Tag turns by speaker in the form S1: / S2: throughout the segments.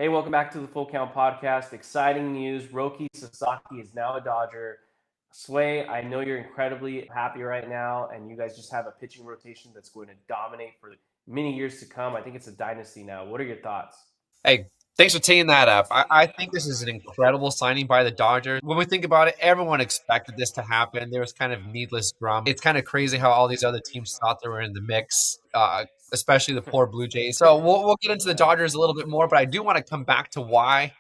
S1: Hey, welcome back to the Full Count Podcast. Exciting news. Roki Sasaki is now a Dodger. Sway, I know you're incredibly happy right now, and you guys just have a pitching rotation that's going to dominate for many years to come. I think it's a dynasty now. What are your thoughts?
S2: Hey, thanks for teeing that up. I think this is an incredible signing by the Dodgers. When we think about it, everyone expected this to happen. There was kind of needless drama. It's kind of crazy how all these other teams thought they were in the mix, especially the poor Blue Jays. So we'll get into the
S1: Yeah.
S2: Dodgers a little bit more, but I do want to come back to why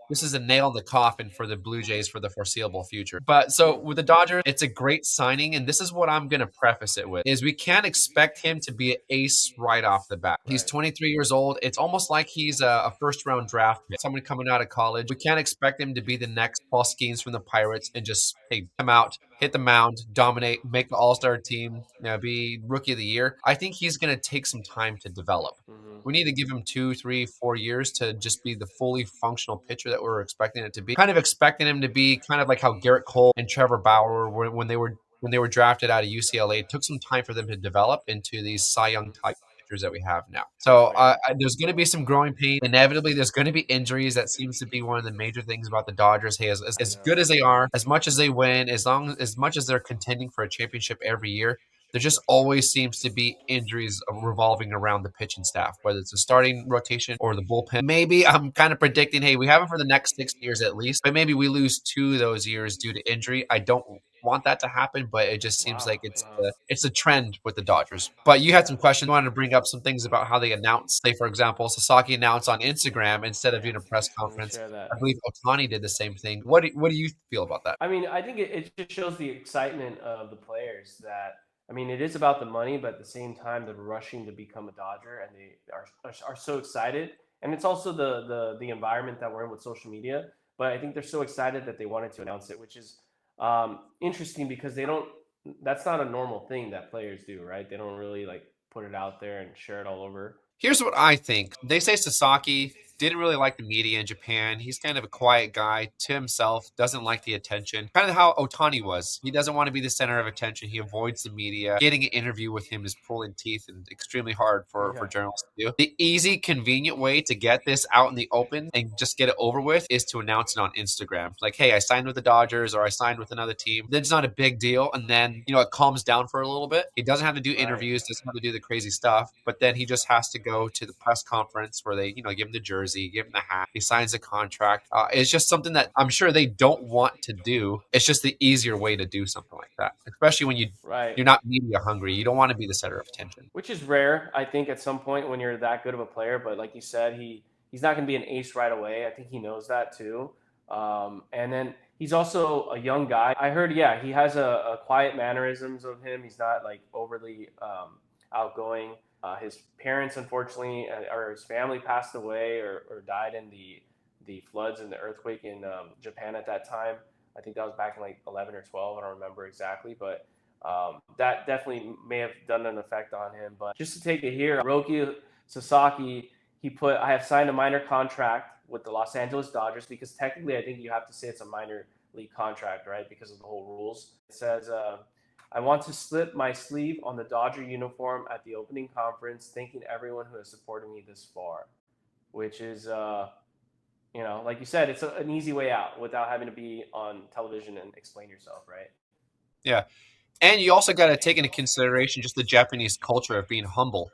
S2: this is a nail in the coffin for the Blue Jays for the foreseeable future. But so
S1: Hmm.
S2: with the Dodgers, it's a great signing, and this is what I'm going to preface it with: is we can't expect him to be an ace right off the bat. He's
S1: Right.
S2: 23 years old. It's almost like he's a first round draft pick, someone coming out of college. We can't expect him to be the next Paul Skeens from the Pirates and just hey come out, hit the mound, dominate, make the All Star team, be Rookie of the Year. I think he's going to take some time to develop.
S1: Hmm.
S2: We need to give him 2, 3, 4 years to just be the fully functional pitcher that we're expecting it to be. Kind of expecting him to be kind of like how Garrett Cole and Trevor Bauer were when they were drafted out of UCLA. It took some time for them to develop into these Cy Young type pitchers that we have now. So
S1: Right.
S2: there's going to be some growing pain. Inevitably, there's going to be injuries. That seems to be one of the major things about the Dodgers. Hey, as
S1: Yeah.
S2: good as they are, as much as they win, as much as they're contending for a championship every year, there just always seems to be injuries revolving around the pitching staff, whether it's the starting rotation or the bullpen. Maybe I'm kind of predicting, hey, we have them for the next 6 years at least, but maybe we lose 2 of those years due to injury. I don't want that to happen, but it just seems
S1: Wow.
S2: like it's
S1: Wow.
S2: it's a trend with the Dodgers. But you had
S1: Yeah.
S2: some questions. You wanted to bring up some things about how they announce. Say, for example, Sasaki announced on Instagram instead of doing a press
S1: Let me
S2: conference.
S1: share
S2: I
S1: that.
S2: believe Otani did the same thing. What do you feel about that?
S1: I mean, I think it just shows the excitement of the players that, I mean, it is about the money, but at the same time, they're rushing to become a Dodger and they are so excited. And it's also the environment that we're in with social media. But I think they're so excited that they wanted to announce it, which is interesting because that's not a normal thing that players do, right? They don't really like put it out there and share it all over.
S2: Here's what I think. They say Sasaki didn't really like the media in Japan. He's kind of a quiet guy to himself, doesn't like the attention. Kind of how Otani was. He doesn't want to be the center of attention. He avoids the media. Getting an interview with him is pulling teeth and extremely hard for
S1: Yeah.
S2: journalists to do. The easy, convenient way to get this out in the open and just get it over with is to announce it on Instagram. Like, hey, I signed with the Dodgers or I signed with another team. Then it's not a big deal. And then, it calms down for a little bit. He doesn't have to do
S1: Right.
S2: interviews, doesn't have to do the crazy stuff, but then he just has to go to the press conference where they, give him the jersey, give him the hat, he signs a contract. It's just something that I'm sure they don't want to do. It's just the easier way to do something like that, especially when
S1: Right.
S2: you're not media hungry. You don't want to be the center of attention.
S1: Which is rare, I think, at some point when you're that good of a player. But like you said, he's not going to be an ace right away. I think he knows that too. And then he's also a young guy. I heard, yeah, he has a quiet mannerisms of him. He's not like overly outgoing. His parents, unfortunately, or his family passed away or died in the floods and the earthquake in Japan at that time. I think that was back in like 11 or 12. I don't remember exactly, but that definitely may have done an effect on him. But just to take it here, Roki Sasaki, he put, I have signed a minor contract with the Los Angeles Dodgers because technically I think you have to say it's a minor league contract, right? Because of the whole rules. It says, I want to slip my sleeve on the Dodger uniform at the opening conference, thanking everyone who has supported me this far, which is, like you said, it's an easy way out without having to be on television and explain yourself, right?
S2: Yeah. And you also got to take into consideration just the Japanese culture of being humble.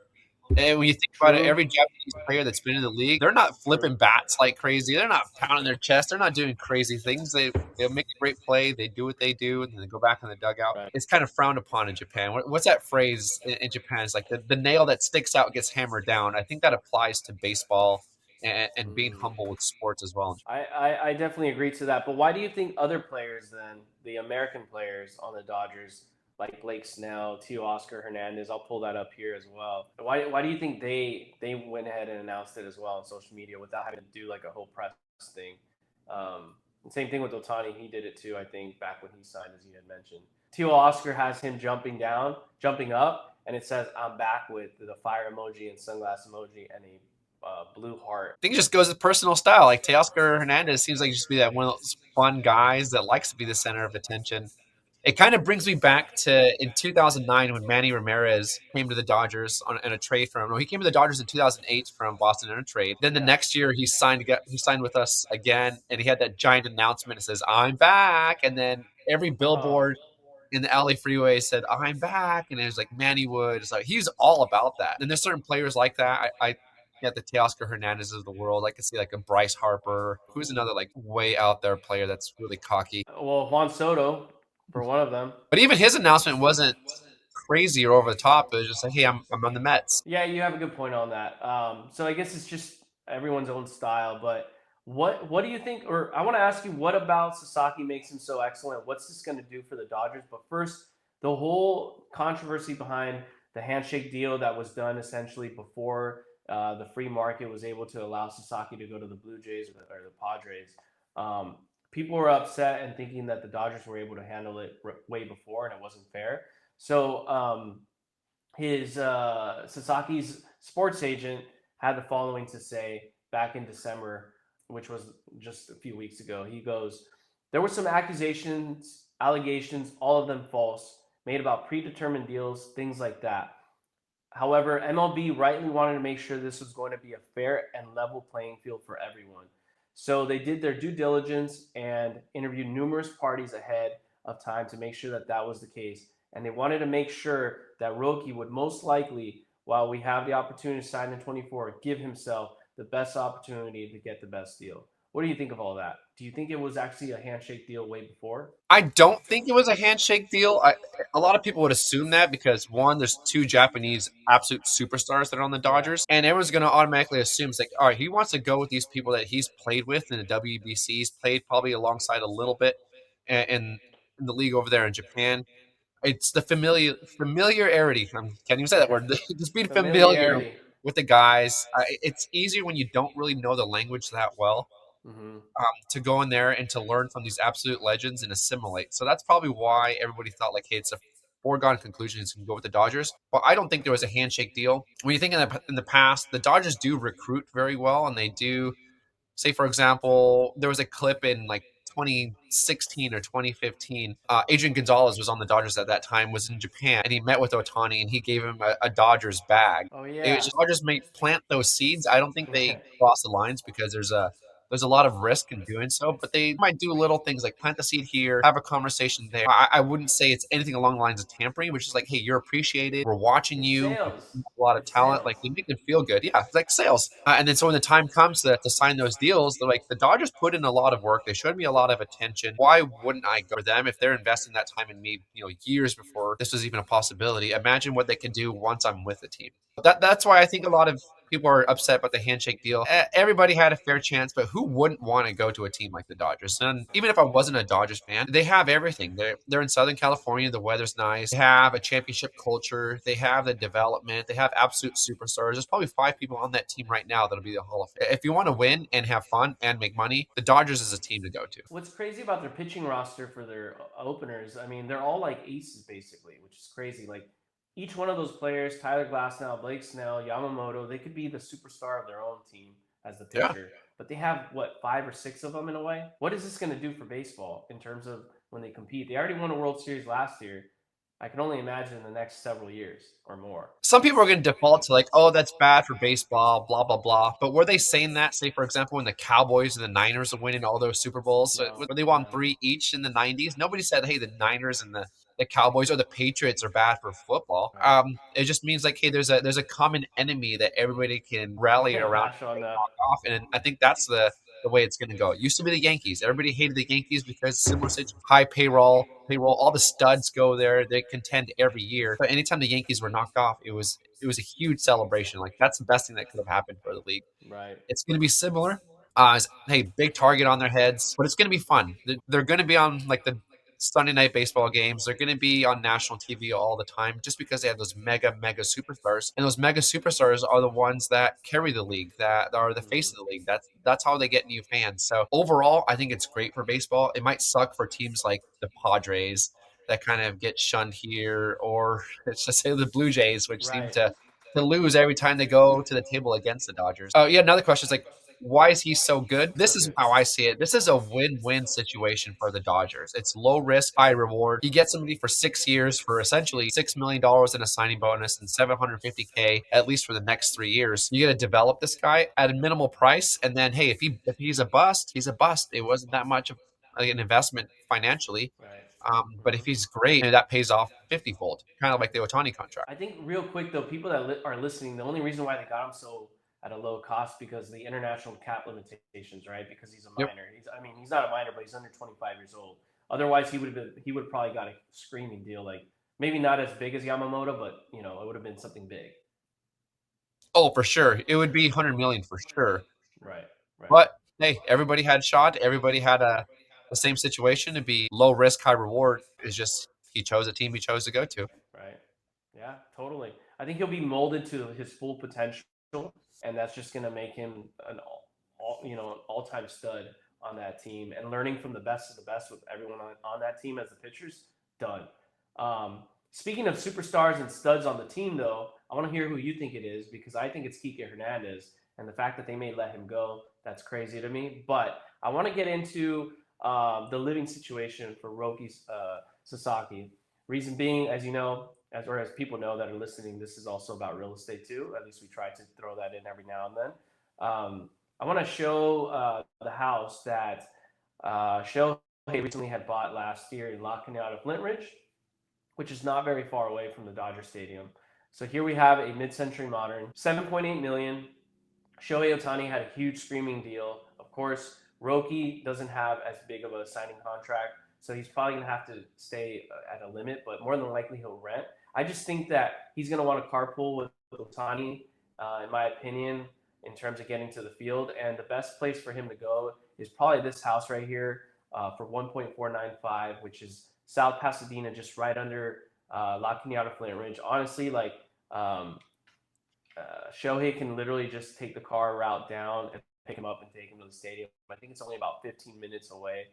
S2: And when you think about it,
S1: True.
S2: every Japanese player that's been in the league, they're not
S1: True.
S2: flipping bats like crazy. They're not pounding their chest. They're not doing crazy things. They make a great play. They do what they do, and then they go back in the dugout.
S1: Right.
S2: It's kind of frowned upon in Japan. What's that phrase in Japan? It's like the nail that sticks out gets hammered down. I think that applies to baseball and being
S1: Mm.
S2: humble with sports as well.
S1: I definitely agree to that. But why do you think other players then, the American players on the Dodgers, like Blake Snell, Oscar Hernandez, I'll pull that up here as well. Why do you think they went ahead and announced it as well on social media without having to do like a whole press thing? Same thing with Otani, he did it too. I think back when he signed, as you had mentioned. Oscar has him jumping up, and it says "I'm back" with the fire emoji and sunglass emoji and a blue heart.
S2: I think it just goes with personal style. Like Teoscar Hernandez seems like just be that one of those fun guys that likes to be the center of attention. It kind of brings me back to in 2009 when Manny Ramirez came to the Dodgers in a trade from. No, he came to the Dodgers in 2008 from Boston in a trade. Then the
S1: Yeah.
S2: next year he signed with us again, and he had that giant announcement that says "I'm back," and then every
S1: Oh,
S2: billboard in the LA freeway said "I'm back," and it was like Manny Wood. It's like he's all about that. And there's certain players like that. I yeah, the Teoscar Hernandez of the world. I could see like a Bryce Harper, who's another like way out there player that's really cocky.
S1: well, Juan Soto for one of them.
S2: But even his announcement wasn't crazy or over the top. It was just like, hey, I'm on the Mets.
S1: Yeah, you have a good point on that. So I guess it's just everyone's own style. But what do you think? Or I want to ask you, what about Sasaki makes him so excellent? What's this going to do for the Dodgers? But first, the whole controversy behind the handshake deal that was done essentially before the free market was able to allow Sasaki to go to the Blue Jays or the Padres. Um, People were upset and thinking that the Dodgers were able to handle it way before, and it wasn't fair. So his Sasaki's sports agent had the following to say back in December, which was just a few weeks ago. He goes, "There were some allegations, all of them false, made about predetermined deals, things like that. However, MLB rightly wanted to make sure this was going to be a fair and level playing field for everyone. So they did their due diligence and interviewed numerous parties ahead of time to make sure that that was the case. And they wanted to make sure that Roki would most likely, while we have the opportunity to sign in 24, give himself the best opportunity to get the best deal." What do you think of all that? Do you think it was actually a handshake deal way before?
S2: I don't think it was a handshake deal. A lot of people would assume that because one, there's two Japanese absolute superstars that are on the
S1: Yeah.
S2: Dodgers, and everyone's going to automatically assume it's like, all right, he wants to go with these people that he's played with in the WBC. He's played probably alongside a little bit in the league over there in Japan. It's the familiarity. I can't even say that word. Just being familiar
S1: Familiarity.
S2: with the guys. It's easier when you don't really know the language that well
S1: Mm-hmm.
S2: to go in there and to learn from these absolute legends and assimilate. So that's probably why everybody thought like, hey, it's a foregone conclusion is going to go with the Dodgers. But I don't think there was a handshake deal. When you think in the past, the Dodgers do recruit very well, and they do say for example there was a clip in like 2016 or 2015. Adrian Gonzalez was on the Dodgers at that time, was in Japan, and he met with Otani and he gave him a Dodgers bag.
S1: Oh
S2: It
S1: yeah.
S2: was Dodgers may plant those seeds. I don't think they cross the lines because there's a lot of risk in doing so, but they might do little things like plant the seed here, have a conversation there. I wouldn't say it's anything along the lines of tampering, which is like, hey, you're appreciated. We're watching
S1: It's
S2: you.
S1: sales.
S2: You have a lot of
S1: It's
S2: talent.
S1: sales.
S2: Like they make them feel good. Yeah, it's like sales. And then so when the time comes to sign those deals, they're like, the Dodgers put in a lot of work. They showed me a lot of attention. Why wouldn't I go for them if they're investing that time in me, years before this was even a possibility? Imagine what they can do once I'm with the team. That's why I think a lot of people are upset about the handshake deal. Everybody had a fair chance, but who wouldn't want to go to a team like the Dodgers? And even if I wasn't a Dodgers fan, they have everything. They're in Southern California. The weather's nice. They have a championship culture. They have the development. They have absolute superstars. There's probably five people on that team right now that'll be the Hall of Fame. If you want to win and have fun and make money, the Dodgers is a team to go to.
S1: What's crazy about their pitching roster for their openers, I mean, they're all like aces basically, which is crazy. Like each one of those players, Tyler Glasnow, Blake Snell, Yamamoto, they could be the superstar of their own team as the
S2: Yeah.
S1: pitcher. But they have what, five or six of them in a way? What is this going to do for baseball in terms of when they compete? They already won a World Series last year. I can only imagine in the next several years or more.
S2: Some people are going to default to like, oh, that's bad for baseball, blah blah blah. But were they saying that, say for example, when the Cowboys and the Niners are winning all those Super Bowls,
S1: No,
S2: where they won
S1: no.
S2: three each in the '90s? Nobody said, hey, the Niners and the Cowboys or the Patriots are bad for football.
S1: Right.
S2: It just means like, hey, there's a common enemy that everybody can rally around
S1: Bash on
S2: and
S1: the.
S2: knock off, and I think that's the way it's going to go. It used to be the Yankees. Everybody hated the Yankees because similar situation, high payroll. All the studs go there. They contend every year. But anytime the Yankees were knocked off, it was a huge celebration. Like that's the best thing that could have happened for the league.
S1: Right.
S2: It's going to be similar. Hey, big target on their heads, but it's going to be fun. They're going to be on like the Sunday night baseball games. They're going to be on national TV all the time just because they have those mega superstars, and those mega superstars are the ones that carry the league, that are the face of the league. That's how they get new fans. So overall, I think it's great for baseball. It might suck for teams like the Padres that kind of get shunned here, or let's just say the Blue Jays, which seem
S1: Right.
S2: to lose every time they go to the table against the Dodgers. Oh yeah, another question is like, why is he so good? This
S1: So
S2: is
S1: good.
S2: how I see it. This is a win-win situation for the Dodgers. It's low risk, high reward. You get somebody for 6 years for essentially $6 million in a signing bonus and 750K at least for the next 3 years. You got to develop this guy at a minimal price, and then hey, if he's a bust, he's a bust. It wasn't that much of like an investment financially.
S1: Right.
S2: But if he's great, that pays off 50-fold, kind of like the Otani contract.
S1: I think real quick though, people that are listening, the only reason why they got him so at a low cost because the international cap limitations, right? Because he's a
S2: Yep.
S1: minor. I mean, he's not a minor, but he's under 25 years old. Otherwise, he would have probably got a screaming deal. Like maybe not as big as Yamamoto, but it would have been something big.
S2: Oh, for sure. It would be 100 million for sure.
S1: Right. Right.
S2: But hey, everybody had shot. Everybody had the same situation to be low risk, high reward. It's just he chose a team he chose to go to.
S1: Right. Yeah, totally. I think he'll be molded to his full potential, and that's just going to make him an all-time stud on that team. And learning from the best of the best with everyone on that team as the pitchers, done. Speaking of superstars and studs on the team, though, I want to hear who you think it is because I think it's Kike Hernandez, and the fact that they may let him go, that's crazy to me. But I want to get into the living situation for Roki Sasaki. Reason being, as you know, as people know that are listening, this is also about real estate too. At least we try to throw that in every now and then. I want to show the house that Shohei recently had bought last year in La Cañada, Flint Ridge, which is not very far away from the Dodger Stadium. So here we have a mid-century modern, 7.8 million. Shohei Otani had a huge screaming deal. Of course, Roki doesn't have as big of a signing contract, so he's probably going to have to stay at a limit, but more than likely he'll rent. I just think that he's going to want to carpool with Otani, in my opinion, in terms of getting to the field. And the best place for him to go is probably this house right here for 1.495, which is South Pasadena, just right under La Cañada Flint Ridge. Honestly, like Shohei can literally just take the car route down and pick him up and take him to the stadium. I think it's only about 15 minutes away,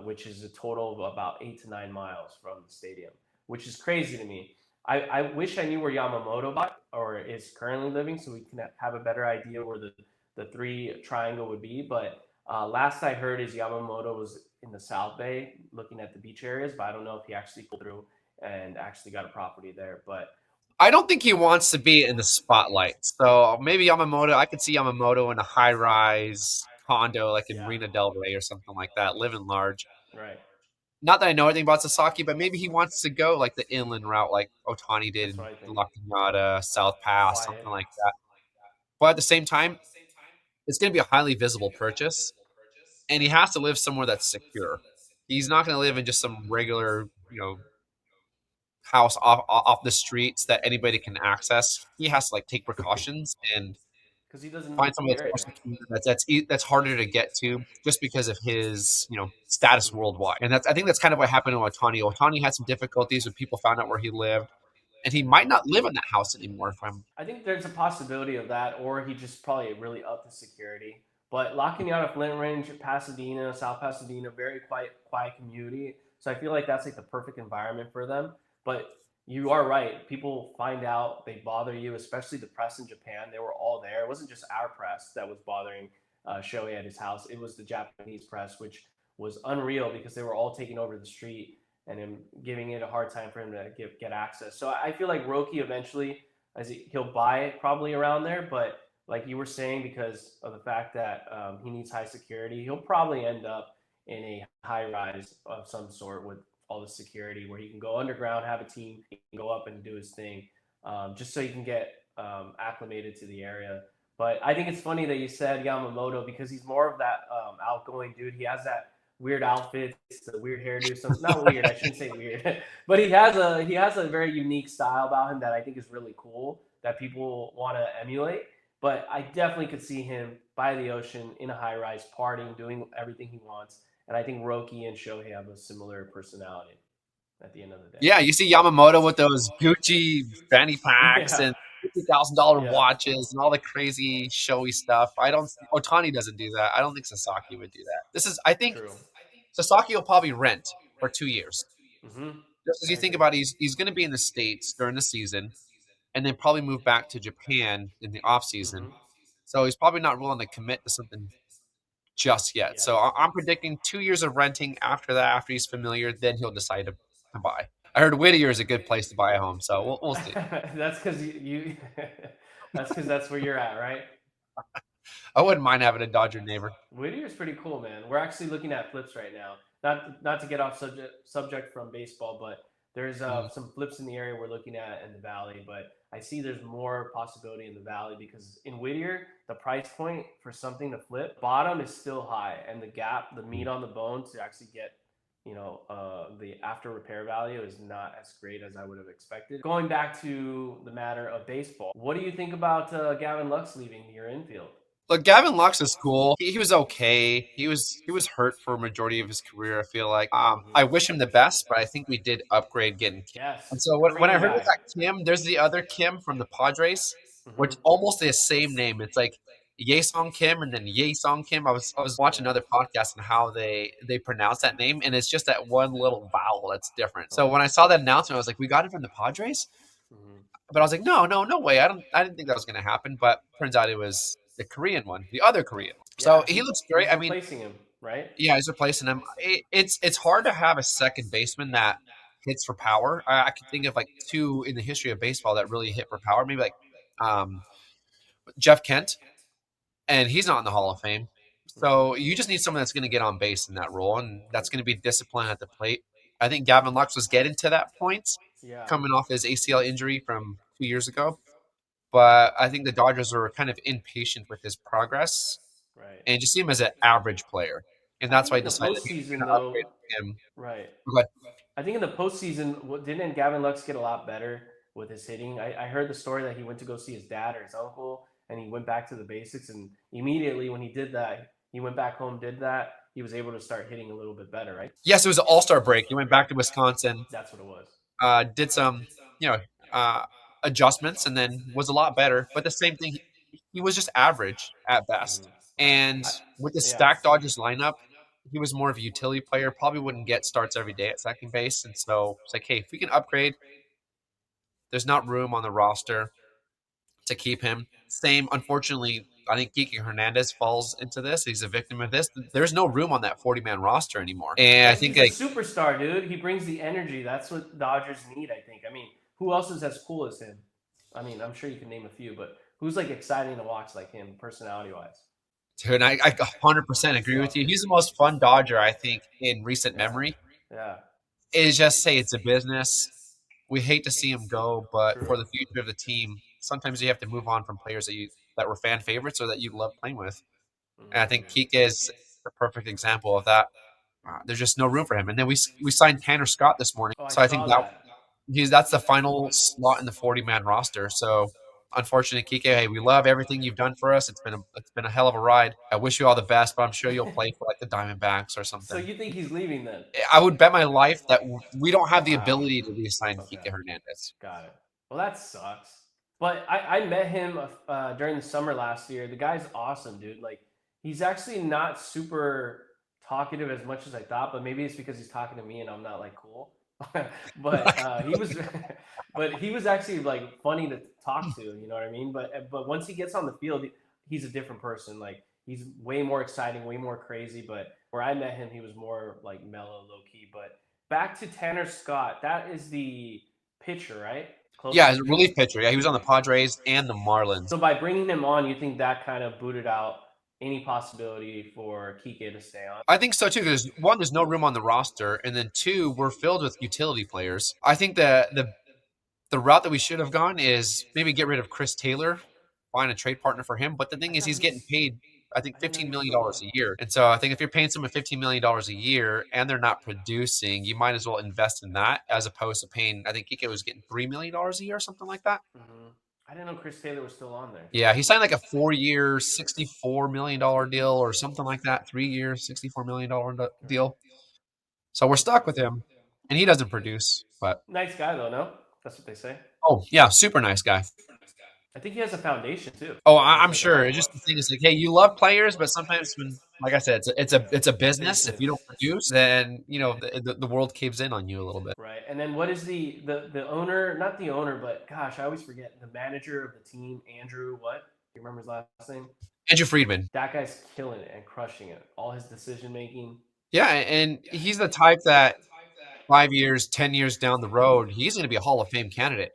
S1: which is a total of about 8 to 9 miles from the stadium, which is crazy to me. I wish I knew where Yamamoto bought or is currently living so we can have a better idea where the three triangle would be. But last I heard is Yamamoto was in the South Bay looking at the beach areas, but I don't know if he actually pulled through and actually got a property there. But
S2: I don't think he wants to be in the spotlight. So maybe Yamamoto, I could see Yamamoto in a high rise condo like in
S1: yeah,
S2: Marina Del Rey or something like that, living large.
S1: right.
S2: Not that I know anything about Sasaki, but maybe he wants to go like the inland route like Otani did
S1: That's
S2: in
S1: what I think.
S2: La Cañada, South Pass,
S1: Quiet.
S2: something like that. But at the same time, it's going to be a highly visible purchase, and he has to live somewhere that's secure. He's not going to live in just some regular, house off the streets that anybody can access. He has to like take precautions and
S1: Because he doesn't know
S2: find somewhere
S1: the
S2: that's more
S1: area.
S2: secure, that's harder to get to, just because of his status worldwide. And that's I think that's kind of what happened to Otani. Otani had some difficulties when people found out where he lived, and he might
S1: Yeah.
S2: not live in that house anymore. If I'm
S1: I think there's a possibility of that, or he just probably really upped his security. But locking out of Flint Range, Pasadena, South Pasadena, very quiet community. So I feel like that's like the perfect environment for them. But you are right. People find out, they bother you, especially the press in Japan. They were all there. It wasn't just our press that was bothering Shohei at his house. It was the Japanese press, which was unreal because they were all taking over the street and him giving it a hard time for him to get access. So I feel like Roki eventually he'll buy it probably around there, but like you were saying, because of the fact that he needs high security, he'll probably end up in a high rise of some sort with all the security where he can go underground, have a team, he can go up and do his thing, just so he can get acclimated to the area. But I think it's funny that you said Yamamoto because he's more of that outgoing dude. He has that weird outfits, the weird hairdo. Some not weird. I shouldn't say weird, but he has a very unique style about him that I think is really cool that people want to emulate. But I definitely could see him by the ocean in a high rise, partying, doing everything he wants. And I think Roki and Shohei have a similar personality at the end of the day.
S2: Yeah, you see Yamamoto with those Gucci fanny packs
S1: Yeah,
S2: and $50,000
S1: yeah,
S2: watches and all the crazy showy stuff. I don't. Otani doesn't do that. I don't think Sasaki would do that. I think
S1: true.
S2: Sasaki will probably rent for 2 years.
S1: Mm-hmm.
S2: Just as
S1: I
S2: you think
S1: agree.
S2: about it, he's going to be in the States during the season and then probably move back to Japan in the off
S1: Mm-hmm.
S2: season. So he's probably not willing to commit to something just yet. So I'm predicting 2 years of renting. After that, after he's familiar, then he'll decide to buy. I heard Whittier is a good place to buy a home, so we'll see.
S1: That's because you that's because that's where you're at, right?
S2: I wouldn't mind having a Dodger neighbor.
S1: Whittier's pretty cool, man. We're actually looking at flips right now. Not to get off subject from baseball, but there's
S2: Mhm.
S1: some flips in the area we're looking at in the valley. But I see there's more possibility in the valley because in Whittier, the price point for something to flip bottom is still high, and the gap, the meat on the bone to actually get the after repair value is not as great as I would have expected. Going back to the matter of baseball, what do you think about Gavin Lux leaving your infield?
S2: Look, Gavin Lux is cool. He was okay. He was hurt for a majority of his career. I feel like I wish him the best, but I think we did upgrade getting Kim. And
S1: Yes,
S2: so when I
S1: Korean
S2: heard we
S1: guy.
S2: got Kim, there's the other Kim from the Padres,
S1: Hmm.
S2: which almost the same name. It's like Hyeseong Kim and then Hyeseong Kim. I was watching
S1: Yeah.
S2: another podcast and how they pronounce that name, and it's just that one little vowel that's different. So when I saw that announcement, I was like, we got it from the Padres.
S1: Hmm.
S2: But I was like, no, no, no way. I didn't think that was going to happen. But turns out it was the Korean one, the other Korean one. So
S1: Yeah,
S2: he looks great.
S1: he's
S2: I mean,
S1: replacing him, right?
S2: yeah, he's replacing him. It's hard to have a second baseman that hits for power. I can think of like two in the history of baseball that really hit for power. Maybe like um, Jeff Kent, and he's not in the Hall of Fame. So
S1: Hmm.
S2: you just need someone that's going to get on base in that role, and that's going to be disciplined at the plate. I think Gavin Lux was getting to that point,
S1: Yeah.
S2: coming off his ACL injury from 2 years ago. But I think the Dodgers are kind of impatient with his progress
S1: Right.
S2: and just see him as an average player. And
S1: I
S2: that's
S1: think
S2: why I
S1: in the
S2: decided we're
S1: postseason,
S2: going to upgrade
S1: though,
S2: him.
S1: right.
S2: But
S1: I think in the postseason, didn't Gavin Lux get a lot better with his hitting? I heard the story that he went to go see his dad or his uncle, and he went back to the basics. And immediately when he did that, he went back home, did that. He was able to start hitting a little bit better, right?
S2: yes, it was an All Star break. He went back to Wisconsin,
S1: That's what it was.
S2: did some, you know, uh, adjustments, and then was a lot better. But the same thing, he was just average at best.
S1: Mhm.
S2: And
S1: I,
S2: with the
S1: yeah.
S2: stacked Dodgers lineup, he was more of a utility player. Probably wouldn't get starts every day at second base. And so it's like, hey, if we can upgrade, there's not room on the roster to keep him. Same, unfortunately, I think Kike Hernandez falls into this. He's a victim of this. There's no room on that 40-man roster anymore. And I
S1: And
S2: think
S1: he's a
S2: like
S1: superstar, dude. He brings the energy. That's what Dodgers need, I think. I mean, who else is as cool as him? I mean, I'm sure you can name a few, but who's like exciting to watch like him, personality wise?
S2: dude, I 100% agree with you. He's the most fun Dodger I think in recent
S1: Yeah.
S2: memory.
S1: Yeah.
S2: Is just say it's a business. We hate to see him go, but
S1: True.
S2: for the future of the team, sometimes you have to move on from players that were fan favorites or that you love playing with. And I think
S1: Mm.
S2: Kike is the perfect example of that. There's just no room for him. And then we signed Tanner Scott this morning,
S1: Oh, I
S2: so I think
S1: saw that.
S2: that's the final slot in the 40-man roster. So unfortunately, Kike, hey, we love everything you've done for us. It's been a hell of a ride. I wish you all the best, but I'm sure you'll play for like the Diamondbacks or
S1: So
S2: something.
S1: you think he's leaving then?
S2: I would bet my life that we don't have the
S1: Wow.
S2: ability to re-sign
S1: Okay.
S2: Kike Hernandez.
S1: Got it. Well, that sucks. But I met him during the summer last year. The guy's awesome, dude. Like, he's actually not super talkative as much as I thought, but maybe it's because he's talking to me and I'm not like cool. But he was, but he was actually like funny to talk to. You know what I mean? But once he gets on the field, he's a different person. Like, he's way more exciting, way more crazy. But where I met him, he was more like mellow, low key. But back to Tanner Scott. That is the pitcher, right?
S2: Yeah,
S1: Closest
S2: as a
S1: pitcher.
S2: relief pitcher. Yeah, he was on the Padres and the Marlins.
S1: So by bringing him on, you think that kind of booted out any possibility for Kike to stay on?
S2: I think so too. Because one, there's no room on the roster, and then two, we're filled with utility players. I think the route that we should have gone is maybe get rid of Chris Taylor, find a trade partner for him. But the
S1: I
S2: thing is,
S1: thought
S2: he's getting
S1: he's.
S2: paid, I think,
S1: I didn't know he
S2: $15
S1: was
S2: million
S1: still on.
S2: dollars a year. And so I think if you're paying someone $15 million a year and they're not producing, you might as well invest in that as opposed to paying. I think Kike was getting $3 million a year or something like that.
S1: Hmm. I didn't know Chris Taylor was still on there.
S2: Yeah, he signed like a 4 year, $64 million deal or something like that. 3 years, $64 million
S1: Right.
S2: deal. So we're stuck with him, and he doesn't produce. But
S1: Nice guy though, no? That's what they say.
S2: oh yeah, super nice guy.
S1: I think he has a foundation too.
S2: Oh,
S1: Like there's
S2: I'm
S1: like
S2: sure.
S1: a
S2: It's just the thing is like, hey, you love players, but sometimes when, like I said, it's a business. If you don't
S1: business.
S2: produce, then the world caves in on you a little bit.
S1: Right. And then what is the owner, not the owner, but gosh, I always forget the manager of the team, Andrew what? You remember his last name?
S2: Andrew Friedman.
S1: That guy's killing it and crushing it. All his decision making.
S2: Yeah, and he's the type that 5 years, 10 years down the road, he's going to be a Hall of Fame candidate.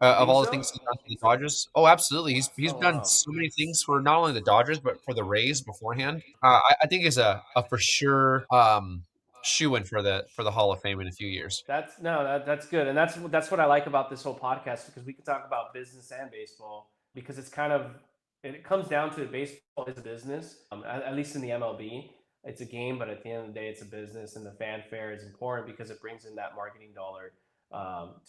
S1: You
S2: Of
S1: think
S2: all the
S1: so?
S2: things he's done for the Dodgers, oh, absolutely. He's
S1: Oh
S2: done
S1: wow.
S2: so many things for not only the Dodgers but for the Rays beforehand. I think is a for sure shoe in for the Hall of Fame in a few years.
S1: That's no, that's good, and that's what I like about this whole podcast because we can talk about business and baseball because it's kind of it comes down to it. Baseball is a business, at least in the MLB. It's a game, but at the end of the day, it's a business, and the fanfare is important because it brings in that marketing dollar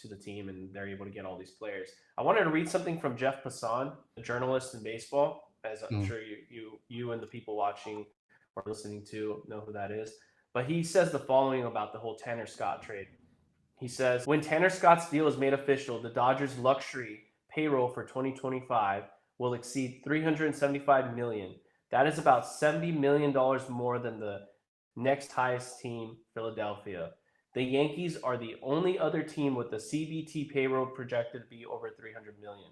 S1: to the team, and they're able to get all these players. I wanted to read something from Jeff Passan, a journalist in baseball, as I'm
S2: Mm.
S1: sure you and the people watching or listening to know who that is. But he says the following about the whole Tanner Scott trade. He says, when Tanner Scott's deal is made official, the Dodgers' luxury payroll for 2025 will exceed $375 million. That is about $70 million more than the next highest team, Philadelphia. The Yankees are the only other team with the CBT payroll projected to be over 300 million.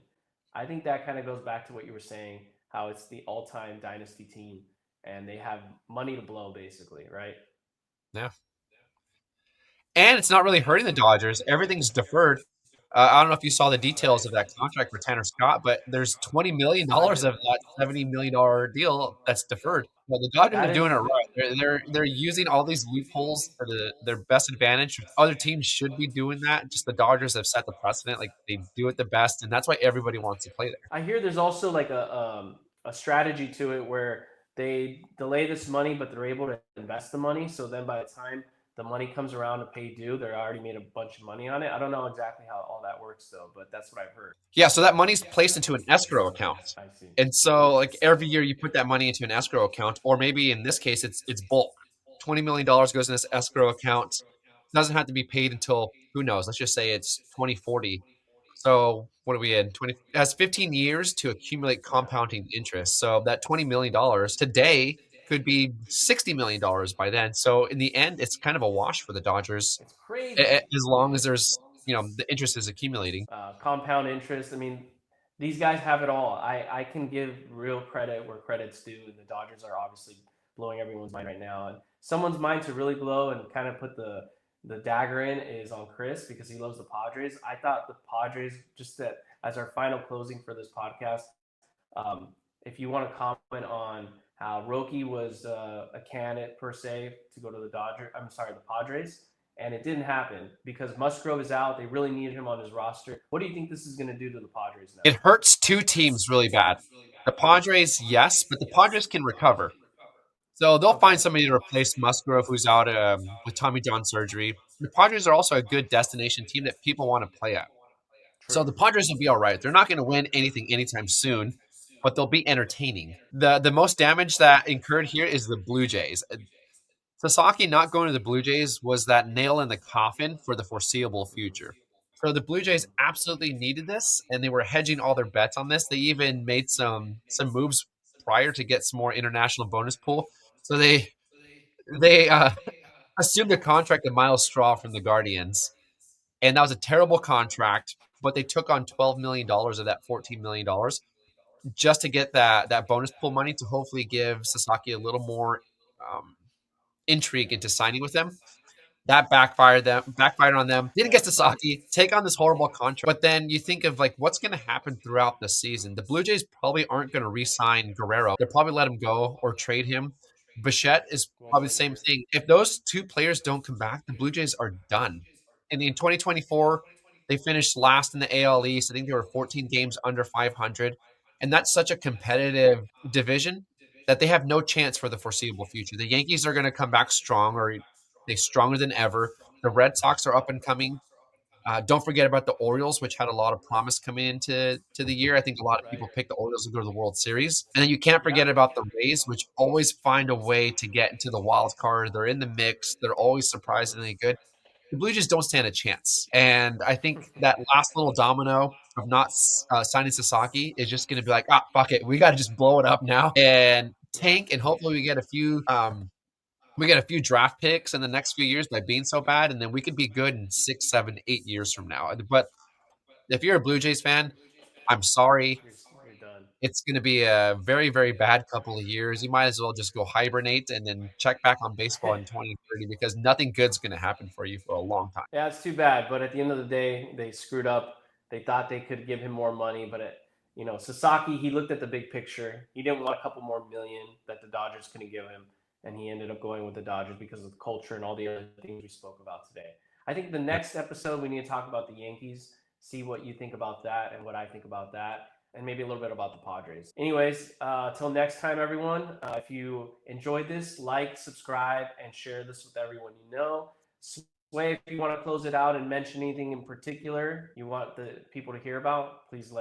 S1: I think that kind of goes back to what you were saying, how it's the all-time dynasty team and they have money to blow basically, right?
S2: Yeah. And it's not really hurting the Dodgers. Everything's deferred. I don't know if you saw the details of that contract for Tanner Scott, but there's $20 million of that $70 million deal that's deferred. Well, the Dodgers are
S1: That
S2: doing
S1: is
S2: it right. They're using all these loopholes for their best advantage. Other teams should be doing that. Just the Dodgers have set the precedent. Like they do it the best, and that's why everybody wants to play there.
S1: I hear there's also like a strategy to it where they delay this money, but they're able to invest the money. So then by the time the money comes around to pay due, they're already made a bunch of money on it. I don't know exactly how all that works though, but that's what I've heard.
S2: Yeah, so that money's placed into an escrow account.
S1: I see.
S2: And so like every year you put that money into an escrow account, or maybe in this case it's bulk. $20 million goes in this escrow account. Doesn't have to be paid until who knows, let's just say it's 2040. So what are we in? 20 it has 15 years to accumulate
S1: Yeah.
S2: compounding interest. So that $20 million today could be $60 million by then. So in the end, it's kind of a wash for the Dodgers
S1: It's crazy.
S2: as long as there's the interest is accumulating.
S1: Compound interest. I mean, these guys have it all. I can give real credit where credit's due, and the Dodgers are obviously blowing everyone's mind right now. And someone's mind to really blow and kind of put the dagger in is on Chris because he loves the Padres. I thought the Padres, just that as our final closing for this podcast, um, if you want to comment on how Roki was a candidate per se to go to the Dodgers, I'm sorry, the Padres, and it didn't happen because Musgrove is out. They really needed him on his roster. What do you think this is going to do to the Padres now?
S2: It hurts two teams really bad. The Padres, yes, but the Padres can recover. So they'll
S1: Okay.
S2: find somebody to replace Musgrove, who's out with Tommy John surgery. The Padres are also a good destination team that people want to play at. So
S1: True.
S2: the Padres will be all right. They're not going to win anything anytime soon, but they'll be entertaining. The most damage that incurred here is the Blue Jays. Sasaki not going to the Blue Jays was that nail in the coffin for the foreseeable future. So the Blue Jays absolutely needed this, and they were hedging all their bets on this. They even made some moves prior to get some more international bonus pool. So they assumed a contract of Miles Straw from the Guardians, and that was a terrible contract. But they took on $12 million of that $14 million just to get that bonus pool money to hopefully give Sasaki a little more um, intrigue into signing with them. That backfired on them. Didn't get Sasaki, take on this horrible contract. But then you think of like what's going to happen throughout the season. The Blue Jays probably aren't going to re-sign Guerrero. They'll probably let him go or trade him. Bichette is
S1: One
S2: probably
S1: more
S2: the same
S1: year.
S2: thing. If those two players don't come back, the Blue Jays are done. And in 2024, they finished last in the AL East. I think they were 14 games under 500. And that's such a competitive division that they have no chance for the foreseeable future. The Yankees are going to come back strong, or they stronger than ever. The Red Sox are up and coming. Don't forget about the Orioles, which had a lot of promise coming into the year. I think a lot of
S1: Right.
S2: people picked the Orioles to go to the World Series. And then you can't forget
S1: Yeah.
S2: about the Rays, which always find a way to get into the wild card. They're in the mix. They're always surprisingly good. The Blue Jays don't stand a chance. And I think that last little domino of not signing Sasaki is just going to be like, ah, fuck it. We got to just blow it up now and
S1: Yeah.
S2: tank. And hopefully we get a few draft picks in the next few years by being so bad, and then we could be good in 6, 7, 8 years from now. But if you're a Blue Jays fan, I'm sorry.
S1: You're done.
S2: it's going to be a very, very bad couple of years. You might as well just go hibernate and then check back on baseball in 2030 because nothing good's going to happen for you for a long time.
S1: Yeah, it's too bad. But at the end of the day, they screwed up. They thought they could give him more money, but Sasaki, he looked at the big picture. He didn't want a couple more million that the Dodgers couldn't give him, and he ended up going with the Dodgers because of the culture and all the other things we spoke about today. I think the
S2: Yep.
S1: next episode we need to talk about the Yankees, see what you think about that and what I think about that, and maybe a little bit about the Padres. Anyways, till next time, everyone. If you enjoyed this, like, subscribe, and share this with everyone you know. Sway, if you want to close it out and mention anything in particular you want the people to hear about, please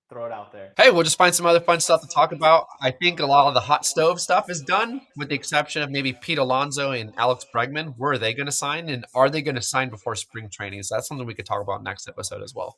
S1: throw it out there.
S2: Hey, we'll just find some other fun stuff to talk about. I think a lot of the hot stove stuff is done, with the exception of maybe Pete Alonso and Alex Bregman. Where are they going to sign, and are they going to sign before spring training? So that's something we could talk about next episode as well.